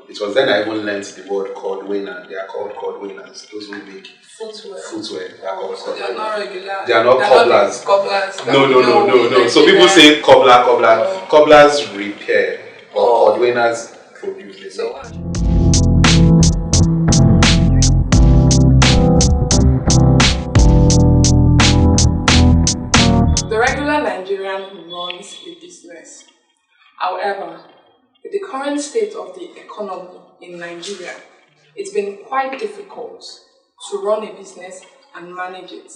it was then I even learned the word cordwainer. They are called cordwainers. Those who make footwear. They are called so they are not regular. They are not cobblers. Cobblers. No. So people say cobbler. Cobblers repair, or cordwainers produce. So what? The regular Nigerian runs a business. However, with the current state of the economy in Nigeria, it's been quite difficult to run a business and manage it.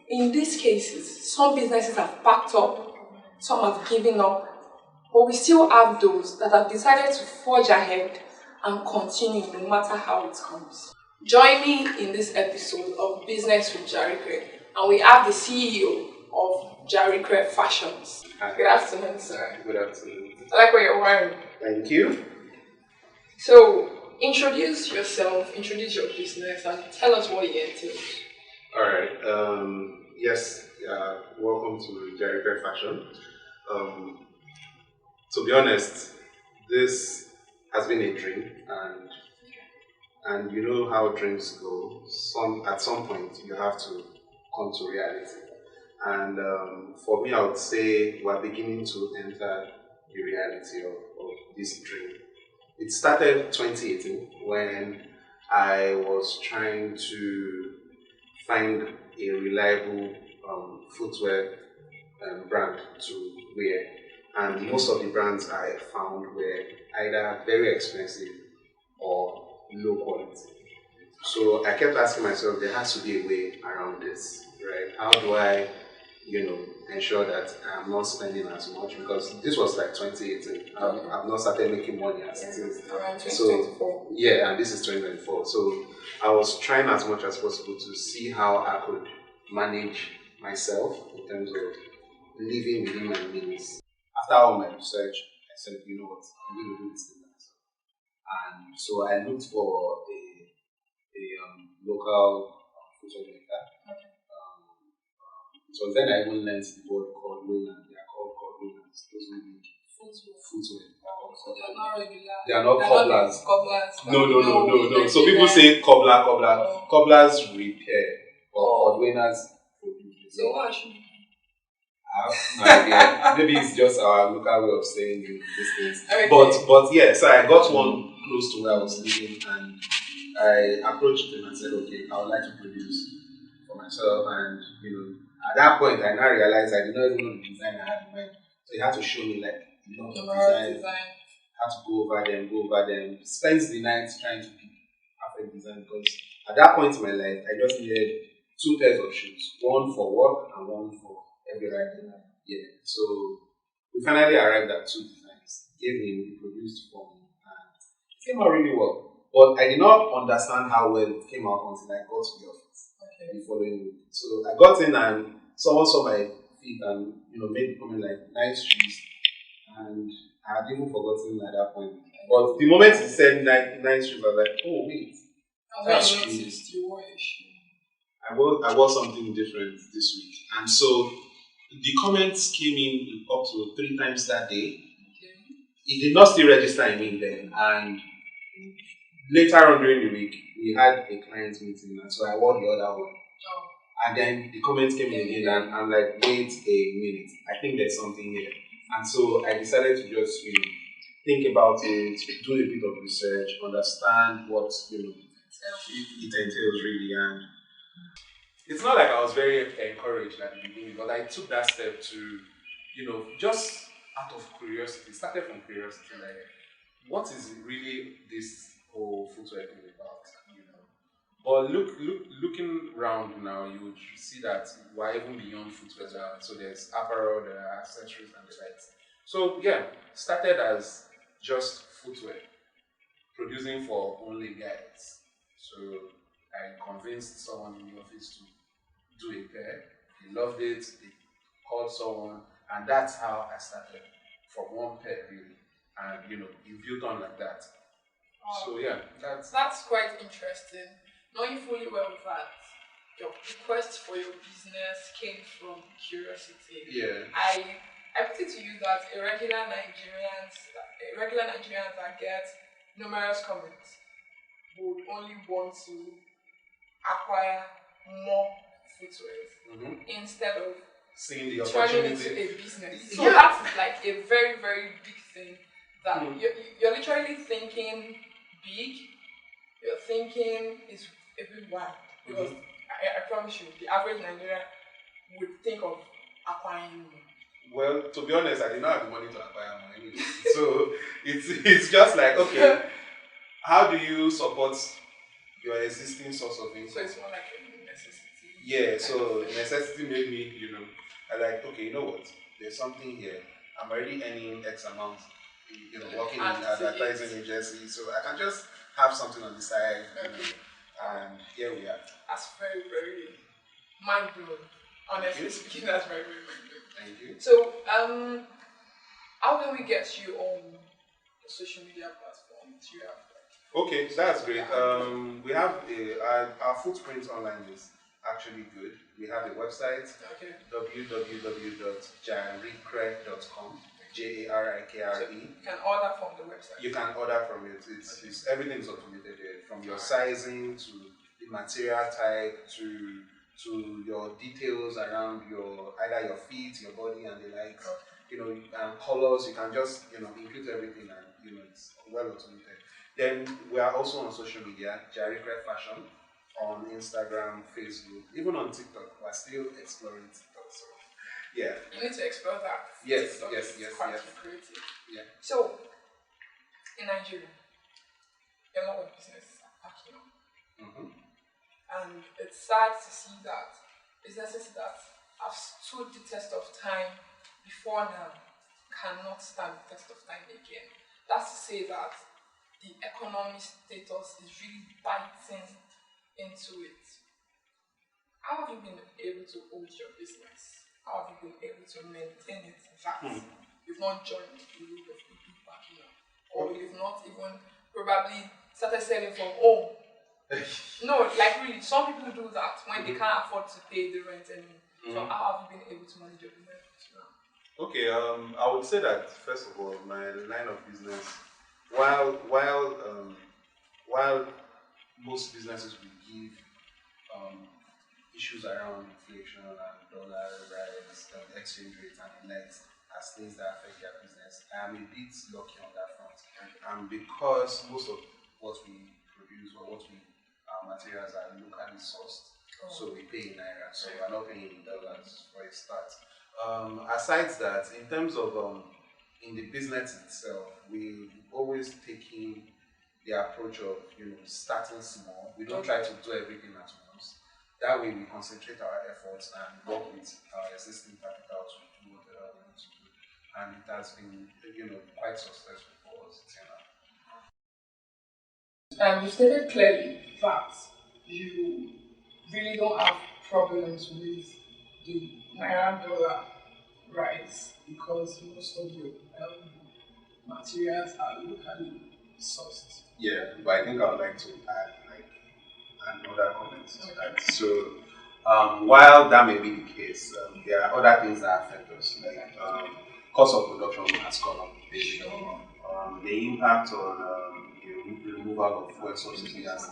In these cases, some businesses have packed up, some have given up, but we still have those that have decided to forge ahead and continue no matter how it comes. Join me in this episode of Business with Jarikre, and we have the CEO of Jarikre Fashions. Good afternoon, sir. Good afternoon. I like what you're wearing. Thank you. So, introduce yourself, introduce your business, and tell us what it entails. All right. Yes. Welcome to Jarikre Fashion. To be honest, this has been a dream, and you know how dreams go. At some point, you have to come to reality. And for me, I would say we're beginning to enter the reality of this dream. It started 2018 when I was trying to find a reliable footwear brand to wear. And most of the brands I found were either very expensive or low quality. So I kept asking myself, there has to be a way around this, right? How do I ensure that I'm not spending as much, because this was like 2018. I've not started making money as it is. Around 2024. Yeah, and this is 2024. So I was trying as much as possible to see how I could manage myself in terms of living within my means. After all my research, I said, you know what, I'm going to do this thing myself. And so I looked for a local footwear maker. It was then I even learned the word cordwainer. They are called cordwainers. Those who make footwear. So they are not regular. They are not cobblers. Cobblers. No. So people say cobbler. Cobblers repair, or cordwainers produce. So what should I have no idea. Maybe it's just our local way of saying these things. Okay. But yeah, so I got one close to where I was living, and I approached them and said, okay, I would like to produce for myself. And at that point, I now realized I did not even know the design I had in mind. So he had to show me like design. Had to go over them. Spends the night trying to pick perfect design, because at that point in my life, I just needed 2 pairs of shoes, one for work and one for every day. Yeah. So we finally arrived at 2 designs. Gave him, he produced for me, and it came out really well. But I did not understand how well it came out until I got to the office the following week. So I got in and someone saw my feet and made the comment like, nice shoes. And I had even forgotten at that point. But the moment he said nice shoes, I was like, oh wait. That's noticed you wore a shoe. I wore something different this week. And so the comments came in up to 3 times that day. Okay. It did not still register in me then. And later on during the week, we had a client meeting, and so I wore the other one. Oh. And then the comments came in again, and I'm like, wait a minute, I think there's something here. And so I decided to just, think about it, do a bit of research, understand what, it entails really. And it's not like I was very encouraged at the beginning, but I took that step to, just out of curiosity, started from curiosity, like, what is really this whole footwear thing about, But looking around now, you would see that we're even beyond footwear. So there's apparel, there are accessories, and the likes. So yeah, started as just footwear, producing for only guys. So I convinced someone in the office to do a pair. They loved it. They called someone, and that's how I started, from one pair really, and it built on like that. So yeah, that's quite interesting. Knowing fully well that your request for your business came from curiosity. Yeah. I put it to you that a regular Nigerian that gets numerous comments would only want to acquire more footwear instead of seeing the turning into opportunity. a business. So that is like a very, very big thing that you're literally thinking big, you're thinking it's a bit wide. Because I promise you, the average Nigerian would think of acquiring more. Well, to be honest, I did not have the money to acquire more anyway. So it's just like, okay, how do you support your existing source of income? So it's more like a necessity. Yeah, so necessity made me, I like, okay, you know what? There's something here. I'm already earning X amount, working in advertising agency, so I can just have something on the side, and here we are. That's very, very mind blowing. Honestly speaking, that's very, very mind blowing. Thank you. So, how can we get you on the social media platforms you have? Okay, that's great. We have our footprint online is actually good. We have a website, www.jarikre.com, Jarikre. So you can order from the website. You can order from it. It's everything is automated there, from your sizing to the material type to your details around either your feet, your body, and the likes. And colors. You can just include everything, and it's well automated. Then we are also on social media, Jarikre Fashion, on Instagram, Facebook, even on TikTok. We're still exploring TikTok, so yeah. You need to explore that. Yes, TikTok yes. creative. Yeah. So, in Nigeria, a lot of businesses are packing up. And it's sad to see that businesses that have stood the test of time before now cannot stand the test of time again. That's to say that the economic status is really biting into it. How have you been able to hold your business? How have you been able to maintain it that you've not joined the group of people backing up? Or you've not even probably started selling from home? No, like really, some people do that when they can't afford to pay the rent anymore. So how have you been able to manage your business now? Okay, I would say that first of all, my line of business, while most businesses will give issues around inflation and dollar rise, exchange rate and the likes as things that affect their business, I am a bit lucky on that front. And because most of what we produce or our materials are locally sourced, so we pay in naira, so we're not paying in dollars for a start. Aside that, in terms of in the business itself, we've always taken the approach of starting small. We don't try to do everything at once. That way, we concentrate our efforts and work with our existing capital to do whatever we need to do, and it has been quite successful for us till now. You stated clearly that you really don't have problems with the naira dollar rise because most of your materials are locally sourced. Yeah, but I think I would like to add another comment to that. So while that may be the case, there are other things that affect us, like cost of production has gone up. The impact on the removal of fuel subsidy has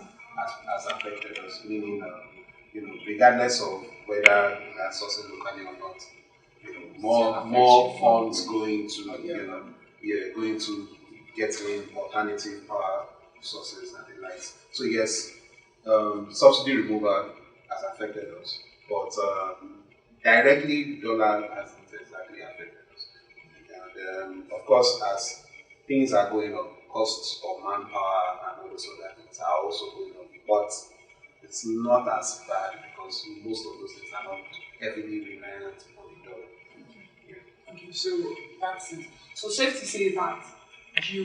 affected us, meaning regardless of whether we are sourcing locally or not, more funds going to going to getting alternative power sources and the likes. So yes, subsidy removal has affected us, but directly dollar hasn't exactly affected us. And of course, as things are going up, costs of manpower and all those other things are also going up, but it's not as bad because most of those things are not heavily reliant on the dollar. Okay, so that's it. So safe to say that you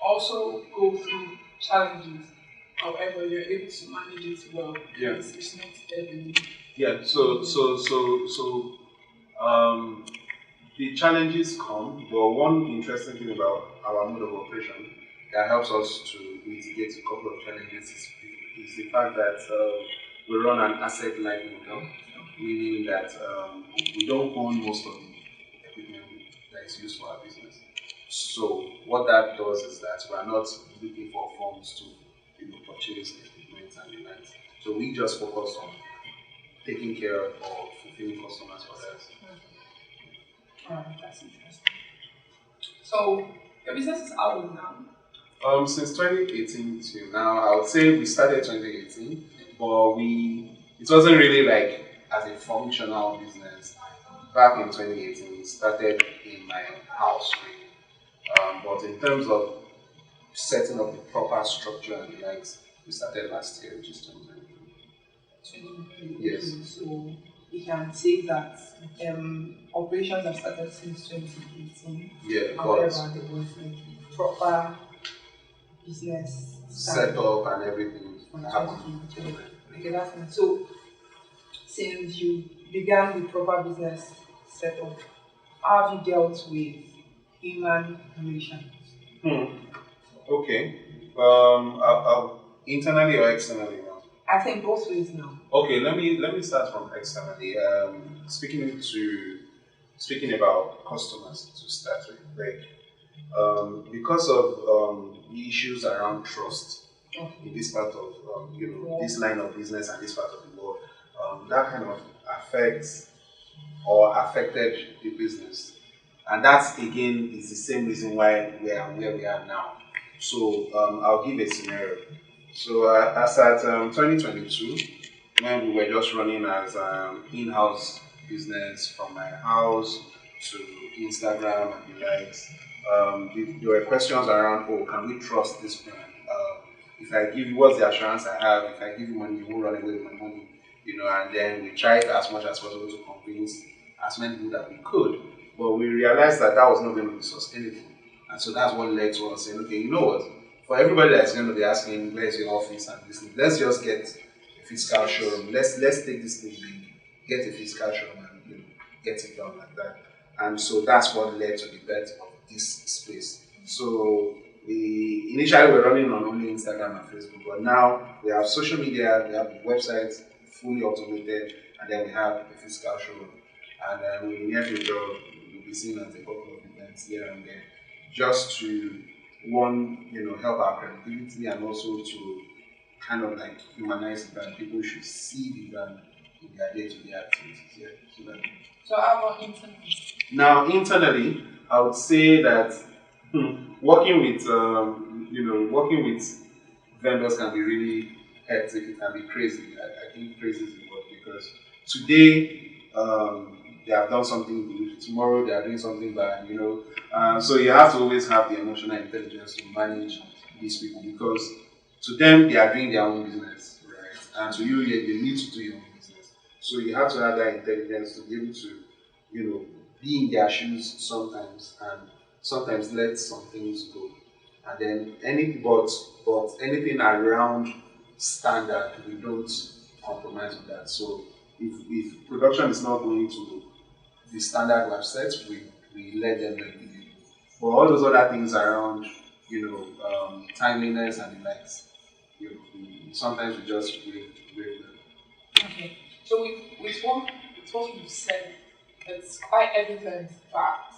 also go through challenges, however you're able to manage it well because it's not heavily. Yeah, so the challenges come, but one interesting thing about our mode of operation that helps us to mitigate a couple of challenges is the fact that we run an asset-light model, meaning that we don't own most of the equipment that is used for our business. So what that does is that we are not looking for funds to purchase equipment and the likes. So we just focus on taking care of or fulfilling customers' orders. Alright, that's interesting. So your business is how old now? Since 2018 to now, I would say we started 2018, but it wasn't really like as a functional business. Back in 2018, we started in my house, really. But in terms of setting up the proper structure and the likes, we started last year, which is 2020. Yes. So we can say that operations have started since 2018. Yeah, however, there was a proper business set up and everything happened. Okay, that's nice. So since you began the proper business setup, how have you dealt with human relations? Okay. Internally or externally now? I think both ways now. Okay, let me start from externally. Speaking about customers to start with, like because of the issues around trust in this part of this line of business and this part of the world, that kind of affects or affected the business, and that's again is the same reason why we are where we are now. So I'll give a scenario. So as at 2022, when we were just running as in-house business from my house to Instagram and the likes, there were questions around, oh, can we trust this brand? If I give you, what's the assurance I have? If I give you money, you won't run away with my money, And then we tried as much as possible to convince as many people that we could, but we realized that that was not going to be sustainable, and so that's what led to us saying, okay, you know what? For everybody that's going to be asking, where's your office and this thing, let's just get a physical showroom. Let's take this thing big, get a physical showroom, and get it done like that. And so that's what led to the birth of this space. So we initially were running on only Instagram and Facebook, but now we have social media, we have the website fully automated, and then we have a physical showroom. And in the near future, we'll be seeing at a couple of events here and there, just to help our credibility and also to kind of like humanize the brand. People should see the brand in their day-to-day activities. Yeah. So how about internally? Now, internally, I would say that working with vendors can be really hectic. It can be crazy. I think crazy is the word, because today they have done something good. Tomorrow they are doing something bad. So you have to always have the emotional intelligence to manage these people, because to them they are doing their own business, right? And to you, they need to do your own business. So you have to have that intelligence to be able to, be in their shoes sometimes, and sometimes let some things go. And then anything around standard, we don't compromise with that. So if production is not going to the standard we have set, we let them do it. But all those other things around, timeliness and the likes, sometimes we just break them. Okay. So with what you've said, it's quite evident that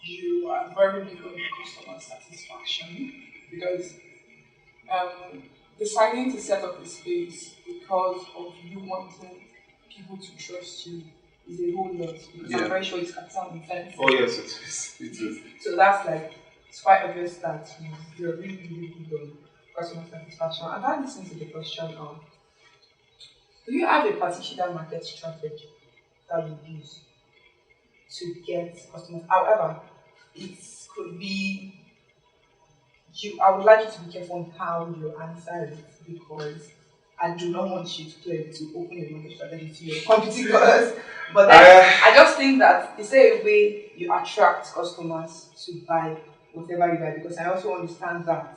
you are very big on customer satisfaction, because deciding to set up a space because of you wanting people to trust you is a whole lot, because I'm very sure it can sound intense. Oh yes, it is. It is. So that's like, it's quite obvious that you're really, really good on customer satisfaction. And that leads me to the question of, do you have a particular market strategy that you use to get customers? However, it could be, I would like you to be careful on how you answer it, because I do not want you to open your market strategy to your competitors. But then I just think that is there a way you attract customers to buy whatever you buy, because I also understand that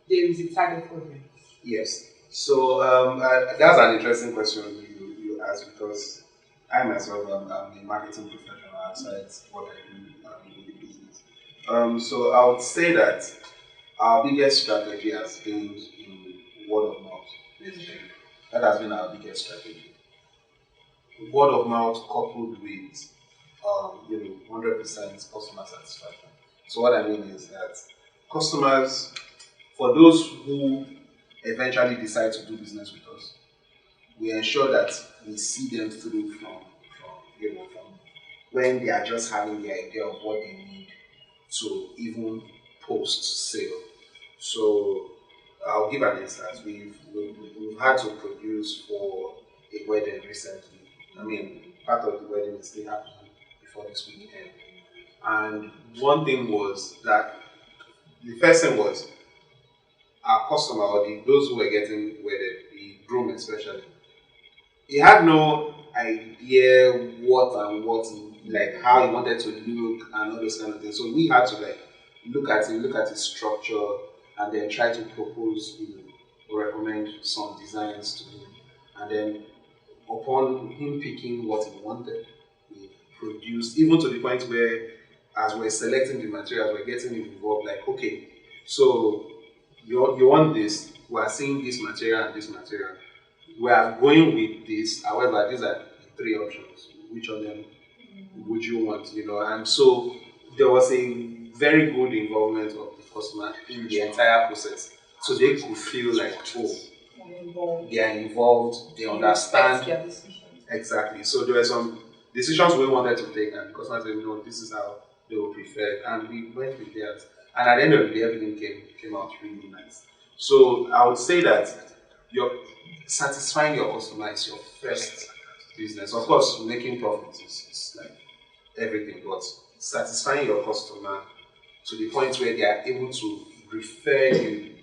there is a target audience. Yes. So that's an interesting question you asked, because I myself am a marketing professional outside what I do in the business. So I would say that our biggest strategy has been in word of mouth, basically. That has been our biggest strategy. Word of mouth coupled with 100% customer satisfaction. So what I mean is that customers, for those who eventually decide to do business with us, we ensure that we see them through from when they are just having the idea of what they need to even post sale. So I'll give an instance. We've had to produce for a wedding recently. I mean, part of the wedding is still happening before this weekend. And one thing was that the first thing was our customer or those who were getting wedded, the groom especially, he had no idea like how he wanted to look and all those kind of things. So we had to like look at his structure, and then try to propose, or recommend some designs to him. And then upon him picking what he wanted, we produced, even to the point where as we're selecting the materials, we're getting him involved, like, okay, so you want this, we are seeing this material and this material. We are going with this, however, these are the three options. Which of them would you want? And so there was a very good involvement of the customer in the entire process. So they could feel like, oh, they are involved, they understand. Exactly. So there were some decisions we wanted to take, and the customer said, no, this is how they would prefer. And we went with theirs. And at the end of the day, everything came out really nice. So I would say that your satisfying your customer is your first business. Of course, making profits is like everything, but satisfying your customer to the point where they are able to refer you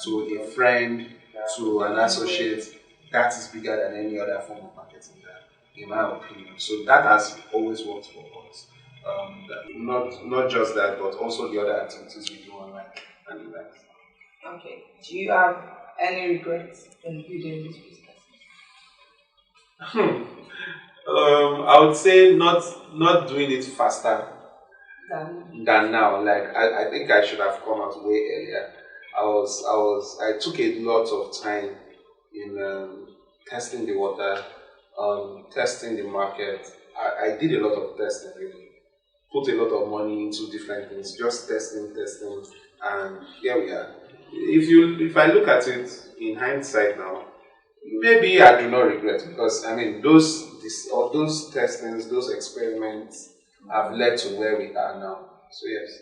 to a friend, to an associate, that is bigger than any other form of marketing, in my opinion. So that has always worked for us. Not just that, but also the other activities we do online and the likes. Okay. Do you have any regrets in building this business? I would say not doing it faster than now. Like I think I should have come out way earlier. I took a lot of time in testing the water, testing the market. I did a lot of testing, really. Put a lot of money into different things, just testing, and here we are. If I look at it in hindsight now, maybe I do not regret, because I mean those testings, those experiments have led to where we are now. So yes.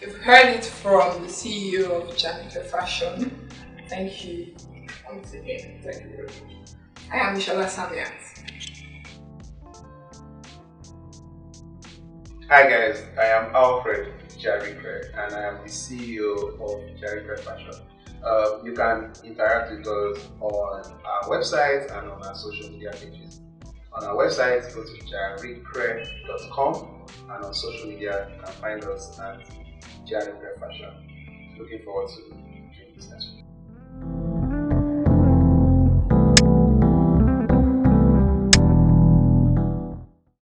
You've heard it from the CEO of Jarikre Fashion. Thank you once again. Thank you very much. I am Mishola Samiat. Hi guys, I am Alfred Jarikre, and I am the CEO of Jarikre Fashion. You can interact with us on our website and on our social media pages. On our website, go to jarikre.com, and on social media, you can find us at Jarikre Fashion. Looking forward to doing business with you.